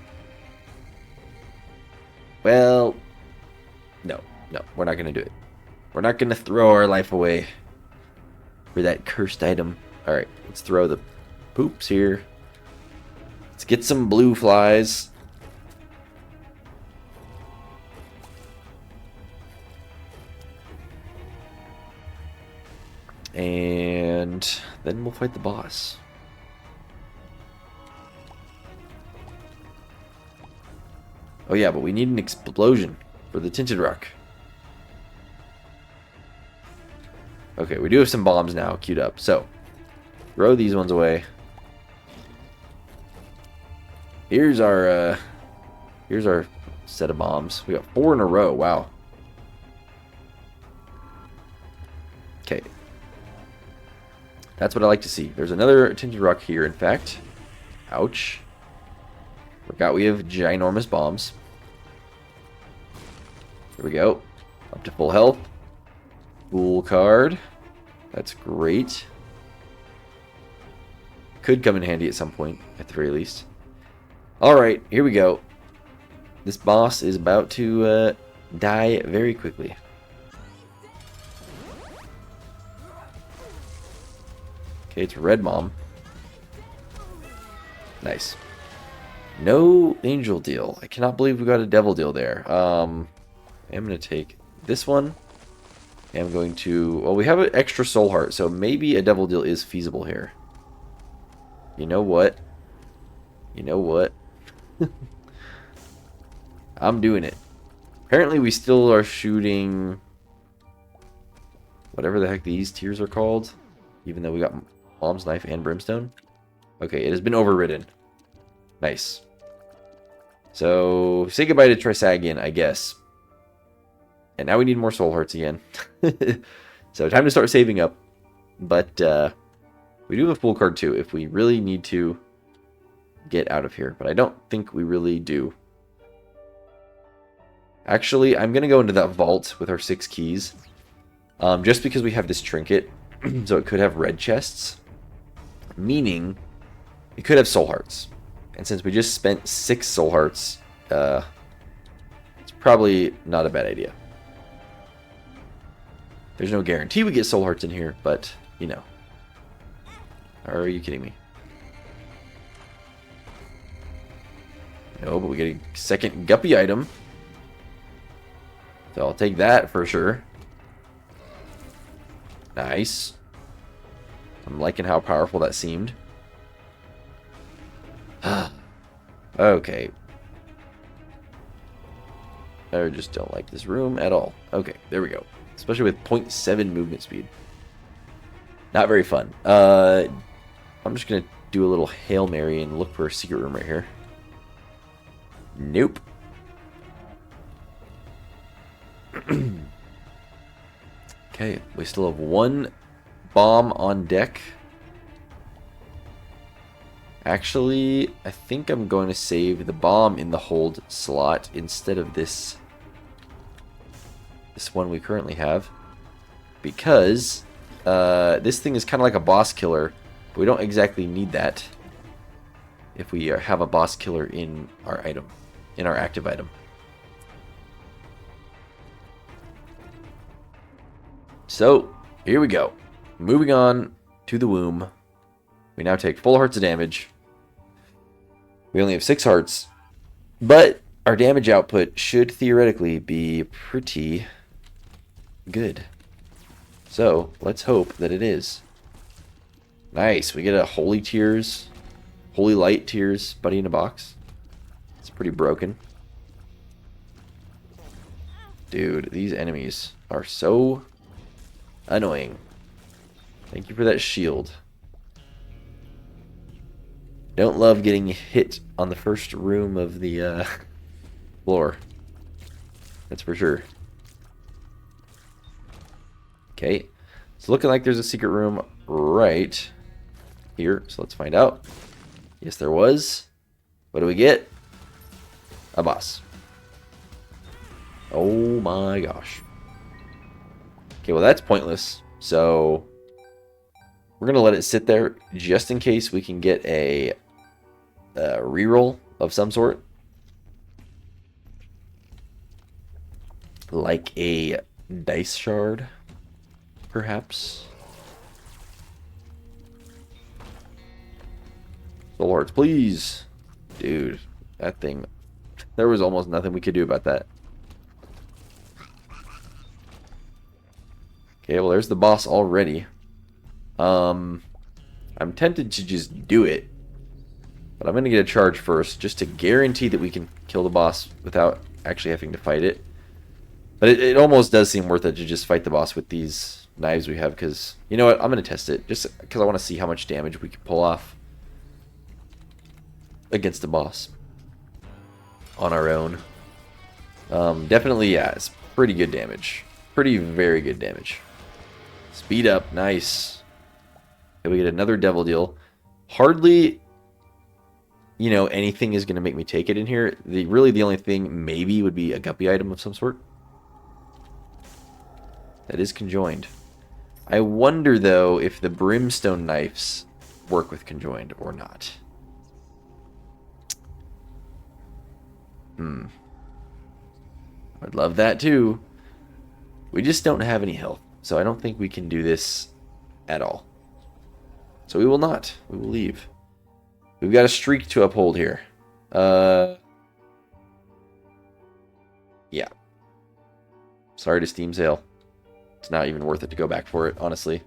Well, no, we're not going to do it. We're not going to throw our life away for that cursed item. Alright, let's throw the poops here. Let's get some blue flies. And then we'll fight the boss. Oh yeah, but we need an explosion for the Tinted Rock. Okay, we do have some bombs now queued up. So, throw these ones away. Here's our set of bombs. We got 4 in a row. Wow. Okay. That's what I like to see. There's another Tinted Rock here, in fact. Ouch. Forgot we have ginormous bombs. Here we go. Up to full health. Cool card. That's great. Could come in handy at some point, at the very least. Alright, here we go. This boss is about to die very quickly. Okay, it's Red Mom. Nice. No angel deal. I cannot believe we got a devil deal there. I'm going to take this one. I'm going to... Well, we have an extra soul heart, so maybe a devil deal is feasible here. You know what? You know what? I'm doing it. Apparently we still are shooting... whatever the heck these tiers are called. Even though we got Mom's Knife and Brimstone. Okay, it has been overridden. Nice. So, say goodbye to Trisagion, I guess. And now we need more soul hearts again. So, time to start saving up. But, We do have a full card too if we really need to get out of here, but I don't think we really do. Actually, I'm going to go into that vault with our 6 keys, just because we have this trinket, so it could have red chests, meaning it could have soul hearts. And since we just spent 6 soul hearts, it's probably not a bad idea. There's no guarantee we get soul hearts in here, but, you know. Are you kidding me? No, but we get a second guppy item. So I'll take that for sure. Nice. I'm liking how powerful that seemed. Okay. I just don't like this room at all. Okay, there we go. Especially with 0.7 movement speed. Not very fun. I'm just going to do a little Hail Mary and look for a secret room right here. Nope. Okay, we still have 1 bomb on deck. Actually, I think I'm going to save the bomb in the hold slot instead of this one we currently have. Because this thing is kind of like a boss killer, but we don't exactly need that if we have a boss killer in our item, in our active item. So, here we go. Moving on to the womb. We now take full hearts of damage. We only have 6 hearts, but our damage output should theoretically be pretty good. So, let's hope that it is. Nice, we get a Holy Tears, Holy Light Tears buddy in a box. It's pretty broken. Dude, these enemies are so annoying. Thank you for that shield. Don't love getting hit on the first room of the floor. That's for sure. Okay. It's looking like there's a secret room right here. So let's find out. Yes, there was. What do we get? A boss. Oh my gosh. Okay, well that's pointless. So we're going to let it sit there just in case we can get a reroll of some sort. Like a dice shard, perhaps. Soul hearts, please. Dude, that thing. There was almost nothing we could do about that. Okay, well there's the boss already. I'm tempted to just do it. But I'm going to get a charge first, just to guarantee that we can kill the boss without actually having to fight it. But it almost does seem worth it to just fight the boss with these knives we have, because, you know what, I'm going to test it, just because I want to see how much damage we can pull off against the boss on our own. Definitely, yeah, it's pretty good damage. Pretty, very good damage. Speed up, nice. Okay, we get another devil deal. Hardly, you know, anything is going to make me take it in here. Really the only thing maybe would be a guppy item of some sort. That is conjoined. I wonder, though, if the brimstone knives work with conjoined or not. I'd love that, too. We just don't have any health, so I don't think we can do this at all. So we will not. We will leave. We've got a streak to uphold here. Yeah. Sorry to Steam Sale. It's not even worth it to go back for it, honestly.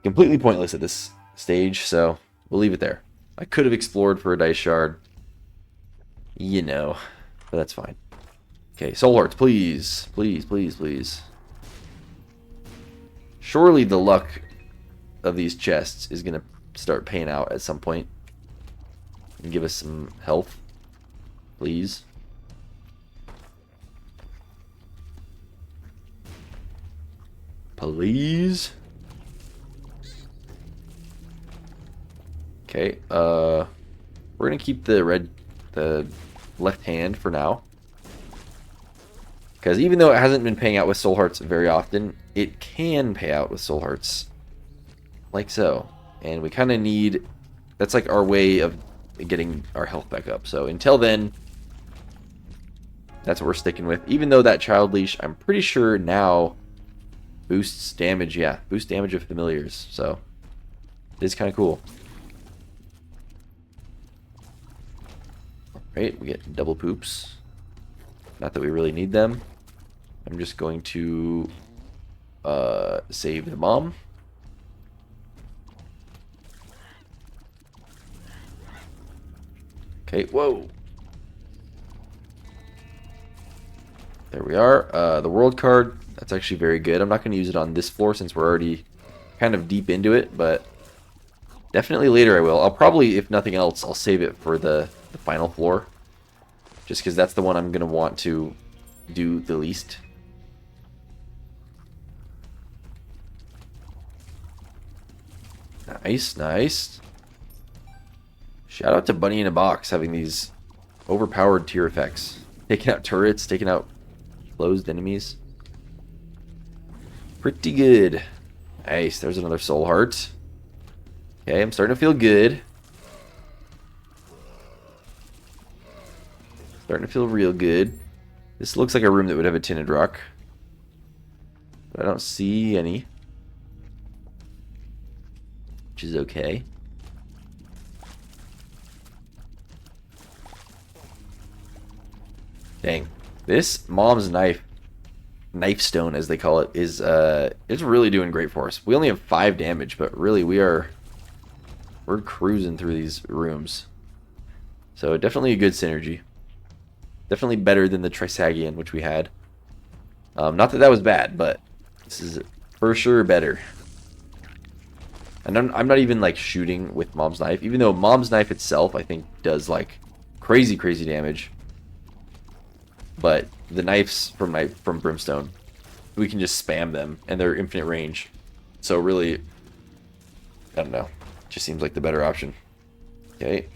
Completely pointless at this stage, so we'll leave it there. I could have explored for a dice shard. You know, but that's fine. Okay, soul hearts, please. Please, please, please. Surely the luck of these chests is going to start paying out at some point. And give us some health, please. Please. Okay, we're gonna keep the left hand for now. Because even though it hasn't been paying out with soul hearts very often, it can pay out with soul hearts. Like so. And we kind of need... That's like our way of getting our health back up. So until then, that's what we're sticking with. Even though that child leash, I'm pretty sure now boosts damage. Yeah, boosts damage of familiars. So it is kind of cool. Alright, we get double poops. Not that we really need them. I'm just going to save the mom. Okay, whoa. There we are. The world card, that's actually very good. I'm not going to use it on this floor since we're already kind of deep into it, but definitely later I will. I'll probably, if nothing else, I'll save it for the final floor. Just because that's the one I'm going to want to do the least. Nice, nice. Shout out to Bunny in a Box having these overpowered tier effects. Taking out turrets, taking out closed enemies. Pretty good. Nice, there's another soul heart. Okay, I'm starting to feel good. Starting to feel real good. This looks like a room that would have a tinted rock. But I don't see any. Which is okay. Dang. This mom's knife stone as they call it is it's really doing great for us. We only have 5 damage, but really we're cruising through these rooms. So definitely a good synergy. Definitely better than the Trisagion, which we had. Not that that was bad, but this is for sure better. And I'm not even like shooting with Mom's Knife, even though Mom's Knife itself I think does like crazy damage. But the knives from Brimstone, we can just spam them and they're infinite range. So really, I don't know, just seems like the better option. Okay.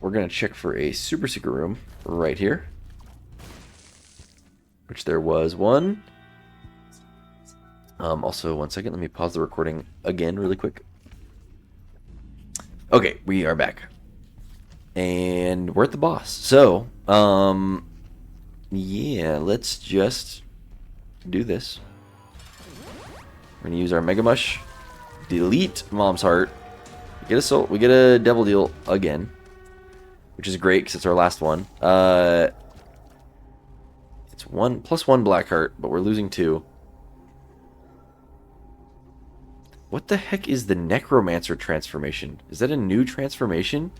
We're gonna check for a super secret room right here, which there was one. Also, one second, let me pause the recording again really quick. Okay, we are back. And we're at the boss. So, yeah, let's just do this. We're gonna use our Mega Mush, delete Mom's Heart, get a soul, we get a Devil Deal again, which is great because it's our last one. It's +1 Black Heart, but we're losing 2. What the heck is the Necromancer transformation? Is that a new transformation?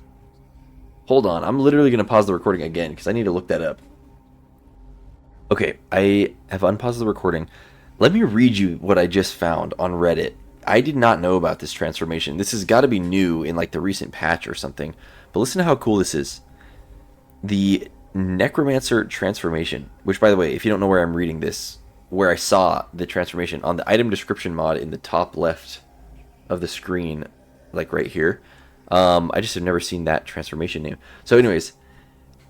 Hold on, I'm literally going to pause the recording again because I need to look that up. Okay, I have unpaused the recording. Let me read you what I just found on Reddit. I did not know about this transformation. This has got to be new in like the recent patch or something. But listen to how cool this is. The Necromancer transformation, which by the way, if you don't know where I'm reading this, where I saw the transformation on the item description mod in the top left of the screen, like right here. I just have never seen that transformation name. So anyways,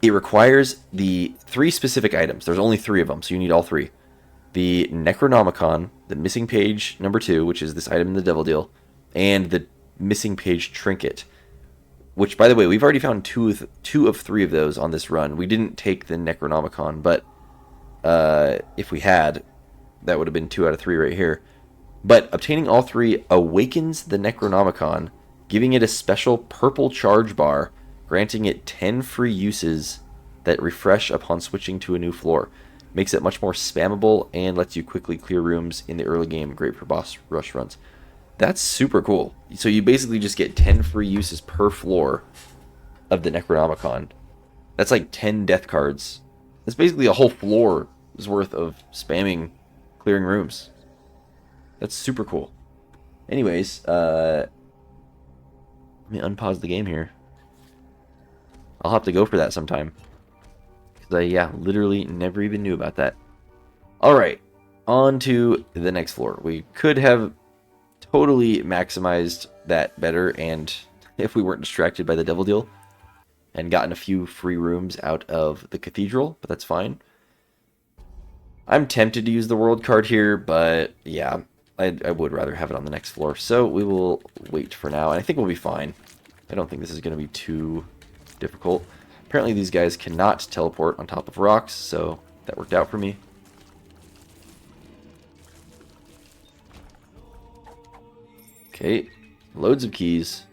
it requires the 3 specific items. There's only 3 of them, so you need all 3. The Necronomicon, the missing page number 2, which is this item in the Devil Deal, and the missing page trinket, which by the way, we've already found 2 of 3 of those on this run. We didn't take the Necronomicon, but if we had, that would have been 2 out of 3 right here. But obtaining all 3 awakens the Necronomicon, giving it a special purple charge bar, granting it 10 free uses that refresh upon switching to a new floor. Makes it much more spammable and lets you quickly clear rooms in the early game. Great for boss rush runs. That's super cool. So you basically just get 10 free uses per floor of the Necronomicon. That's like 10 death cards. That's basically a whole floor's worth of spamming clearing rooms. That's super cool. Anyways, let me unpause the game here. I'll have to go for that sometime. Because I, yeah, literally never even knew about that. Alright, on to the next floor. We could have totally maximized that better, and if we weren't distracted by the devil deal and gotten a few free rooms out of the cathedral, but that's fine. I'm tempted to use the world card here, but yeah, I would rather have it on the next floor. So we will wait for now, and I think we'll be fine. I don't think this is going to be too difficult. Apparently these guys cannot teleport on top of rocks, so that worked out for me. Okay, loads of keys.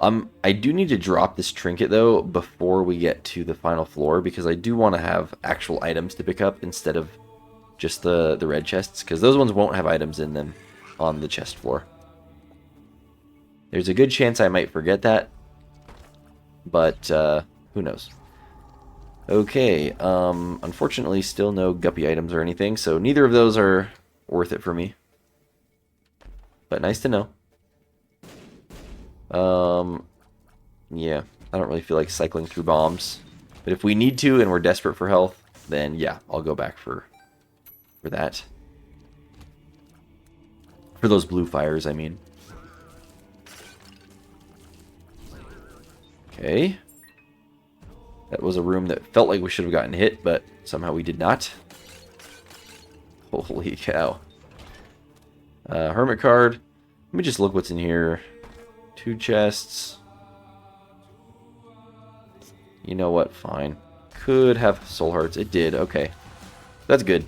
I do need to drop this trinket, though, before we get to the final floor, because I do want to have actual items to pick up instead of just the red chests, because those ones won't have items in them on the chest floor. There's a good chance I might forget that, but who knows. Okay, unfortunately still no guppy items or anything, so neither of those are worth it for me. But nice to know. Yeah, I don't really feel like cycling through bombs. But if we need to and we're desperate for health, then yeah, I'll go back for that. For those blue fires, I mean. Okay. That was a room that felt like we should have gotten hit, but somehow we did not. Holy cow. Hermit card. Let me just look what's in here. 2 chests. You know what? Fine. Could have soul hearts. It did. Okay. That's good.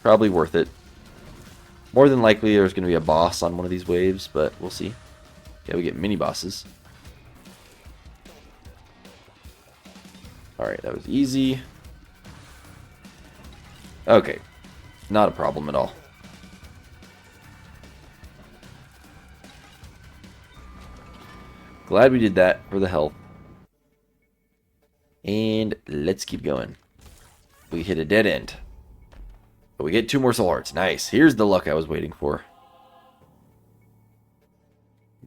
Probably worth it. More than likely there's going to be a boss on one of these waves, but we'll see. Yeah, we get mini bosses. Alright, that was easy. Okay. Not a problem at all. Glad we did that for the health. And let's keep going. We hit a dead end. But we get 2 more soul hearts. Nice. Here's the luck I was waiting for.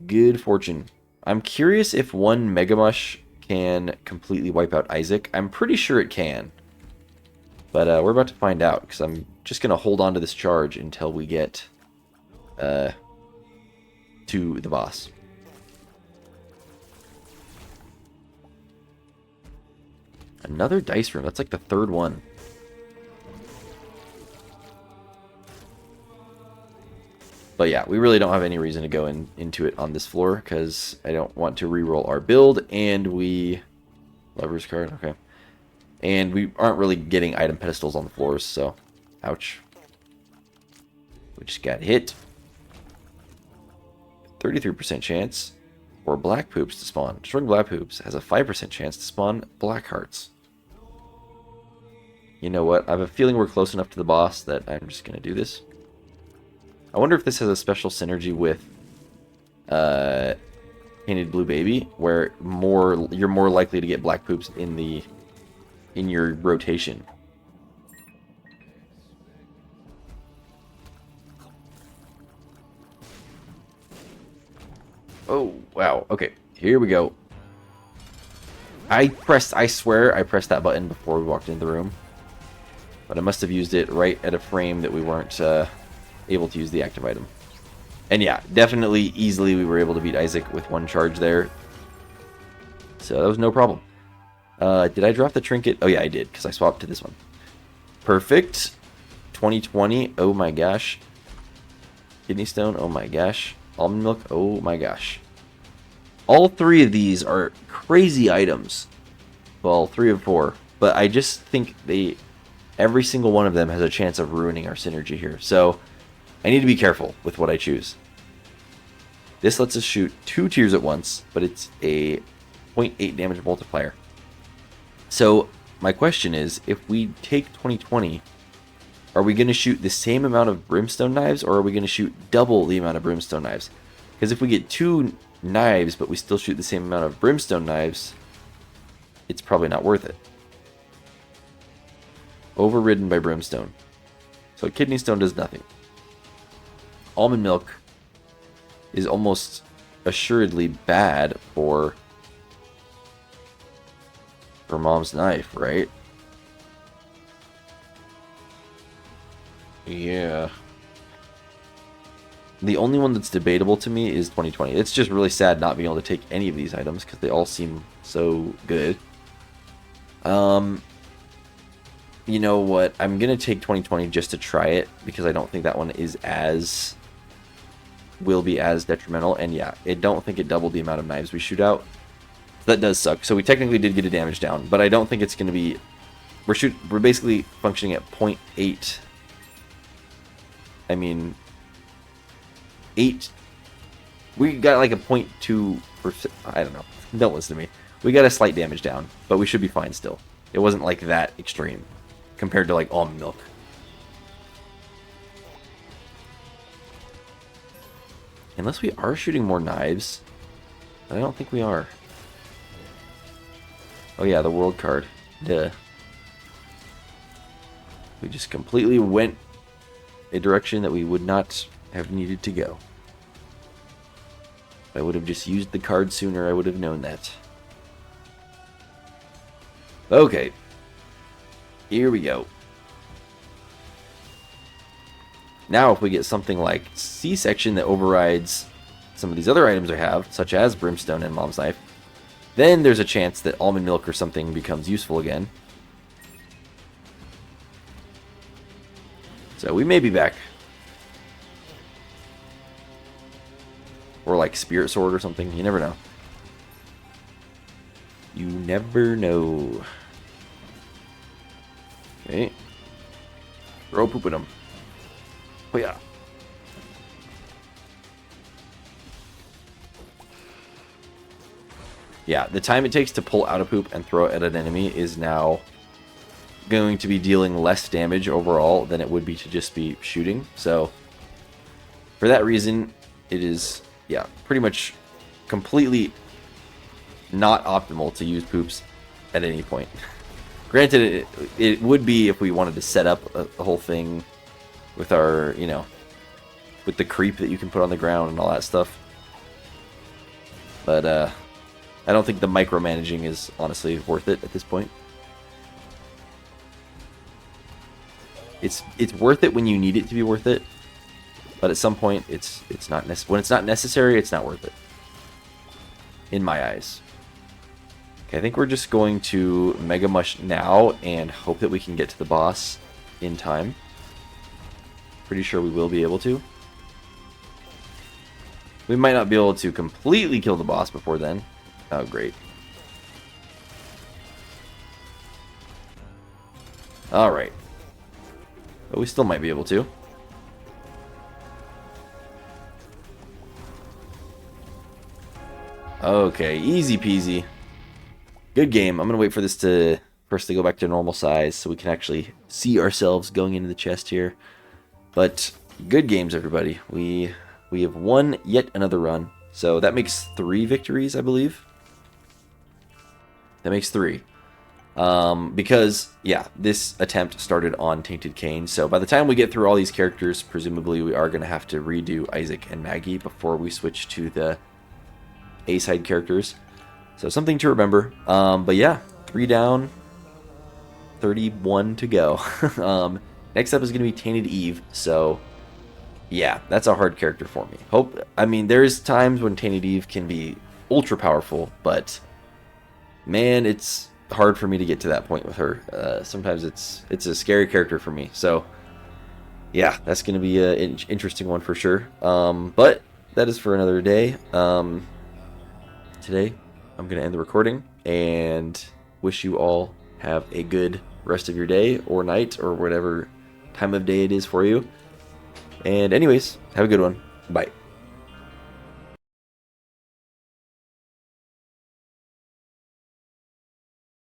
Good fortune. I'm curious if 1 Mega Mush can completely wipe out Isaac. I'm pretty sure it can. But we're about to find out, because I'm just going to hold on to this charge until we get to the boss. Another dice room. That's like the 3rd one. But yeah, we really don't have any reason to go into it on this floor, because I don't want to reroll our build, and we... Lover's card, okay. And we aren't really getting item pedestals on the floors, so... Ouch. We just got hit. 33% chance for black poops to spawn. Destroying black poops has a 5% chance to spawn black hearts. You know what? I have a feeling we're close enough to the boss that I'm just going to do this. I wonder if this has a special synergy with Painted Blue Baby, where you're more likely to get black poops in your rotation. Oh, wow. Okay, here we go. I swear I pressed that button before we walked into the room. But I must have used it right at a frame that we weren't able to use the active item. And yeah, definitely, easily we were able to beat Isaac with 1 charge there. So that was no problem. Did I drop the trinket? Oh yeah, I did, because I swapped to this one. Perfect. 2020, oh my gosh. Kidney stone, oh my gosh. Almond milk, oh my gosh. All 3 of these are crazy items. Well, 3 of 4. But I just think every single one of them has a chance of ruining our synergy here. So I need to be careful with what I choose. This lets us shoot 2 tiers at once, but it's a 0.8 damage multiplier. So my question is, if we take 2020, are we going to shoot the same amount of brimstone knives, or are we going to shoot double the amount of brimstone knives? Because if we get 2 knives, but we still shoot the same amount of brimstone knives, it's probably not worth it. Overridden by brimstone. So kidney stone does nothing. Almond milk is almost assuredly bad for mom's knife, right? Yeah. The only one that's debatable to me is 2020. It's just really sad not being able to take any of these items because they all seem so good. You know what? I'm going to take 2020 just to try it because I don't think that one will be as detrimental. And yeah, I don't think it doubled the amount of knives we shoot out. That does suck. So we technically did get a damage down, but I don't think it's going to be... We're basically functioning at 0.8. I mean... 8. We got like a 0.2%. I don't know. Don't listen to me. We got a slight damage down, but we should be fine still. It wasn't like that extreme compared to like almond milk. Unless we are shooting more knives. I don't think we are. Oh yeah, the world card. Duh. We just completely went a direction that we would not have needed to go. If I would have just used the card sooner, I would have known that. Okay. Here we go. Now if we get something like C-section that overrides some of these other items I have, such as brimstone and mom's knife, then there's a chance that almond milk or something becomes useful again. So we may be back. Or like spirit sword or something. You never know. You never know. Okay. Throw poop at him. Oh yeah. Yeah, the time it takes to pull out a poop and throw it at an enemy is now going to be dealing less damage overall than it would be to just be shooting. So, for that reason, it is, yeah, pretty much completely not optimal to use poops at any point. Granted, it would be if we wanted to set up a whole thing with our, you know, with the creep that you can put on the ground and all that stuff. But, I don't think the micromanaging is honestly worth it at this point. It's worth it when you need it to be worth it, but at some point it's not when it's not necessary, it's not worth it. In my eyes. Okay, I think we're just going to Mega Mush now and hope that we can get to the boss in time. Pretty sure we will be able to. We might not be able to completely kill the boss before then. Oh, great. Alright. But we still might be able to. Okay, easy peasy. Good game. I'm going to wait for this for us to go back to normal size so we can actually see ourselves going into the chest here. But good games, everybody. We have won yet another run. So that makes 3 victories, I believe. That makes 3. Because, yeah, this attempt started on Tainted Cain. So by the time we get through all these characters, presumably we are going to have to redo Isaac and Maggie before we switch to the A-side characters. So something to remember. But yeah, 3 down, 31 to go. Next up is going to be Tainted Eve. So yeah, that's a hard character for me. I mean, there's times when Tainted Eve can be ultra powerful, but man, it's hard for me to get to that point with her. Sometimes it's a scary character for me. So yeah, that's going to be an interesting one for sure. But that is for another day. Today, I'm going to end the recording and wish you all have a good rest of your day or night or whatever time of day it is for you. And anyways, have a good one. Bye.